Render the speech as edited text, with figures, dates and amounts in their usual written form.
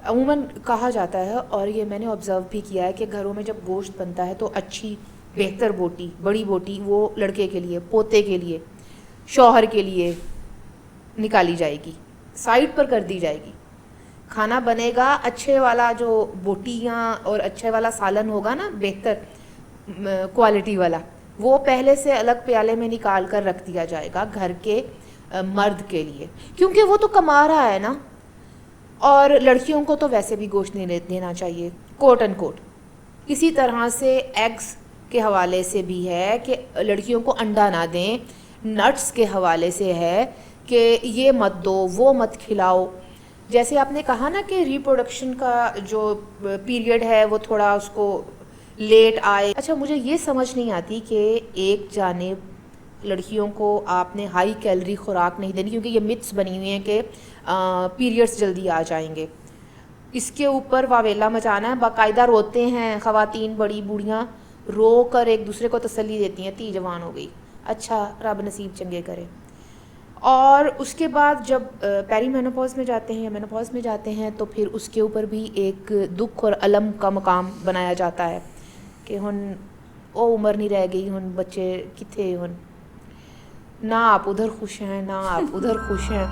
عموماً کہا جاتا ہے، اور یہ میں نے آبزرو بھی کیا ہے، کہ گھروں میں جب گوشت بنتا ہے تو اچھی بہتر بوٹی، بڑی بوٹی وہ لڑکے کے لیے، پوتے کے لیے، شوہر کے لیے نکالی جائے گی، سائڈ پر کر دی جائے گی. کھانا بنے گا اچھے والا، جو بوٹیاں اور اچھے والا سالن ہوگا نا، بہتر کوالٹی والا، وہ پہلے سے الگ پیالے میں نکال کر رکھ دیا جائے گا گھر کے مرد کے لیے، کیونکہ وہ تو کما رہا ہے نا. اور لڑکیوں کو تو ویسے بھی گوشت نہیں دینا چاہیے، کوٹ اینڈ کوٹ. اسی طرح سے ایگز کے حوالے سے بھی ہے کہ لڑکیوں کو انڈا نہ دیں، نٹس کے حوالے سے ہے کہ یہ مت دو، وہ مت کھلاؤ. جیسے آپ نے کہا نا کہ ریپروڈکشن کا جو پیریڈ ہے وہ تھوڑا اس کو لیٹ آئے. اچھا، مجھے یہ سمجھ نہیں آتی کہ ایک جانب لڑکیوں کو آپ نے ہائی کیلری خوراک نہیں دینی، کیونکہ یہ متس بنی ہوئی ہیں کہ پیریڈز جلدی آ جائیں گے. اس کے اوپر واویلا مچانا ہے، باقاعدہ روتے ہیں خواتین، بڑی بوڑھیاں رو کر ایک دوسرے کو تسلی دیتی ہیں، تھی جوان ہو گئی، اچھا رب نصیب چنگے کرے. اور اس کے بعد جب پیری مینوپاز میں جاتے ہیں یا مینوپاز میں جاتے ہیں تو پھر اس کے اوپر بھی ایک دکھ اور الم کا مقام بنایا جاتا ہے کہ ہن او عمر نہیں رہ گئی، ہن بچے کتھے، ہن نہ آپ ادھر خوش ہیں نہ آپ ادھر خوش ہیں.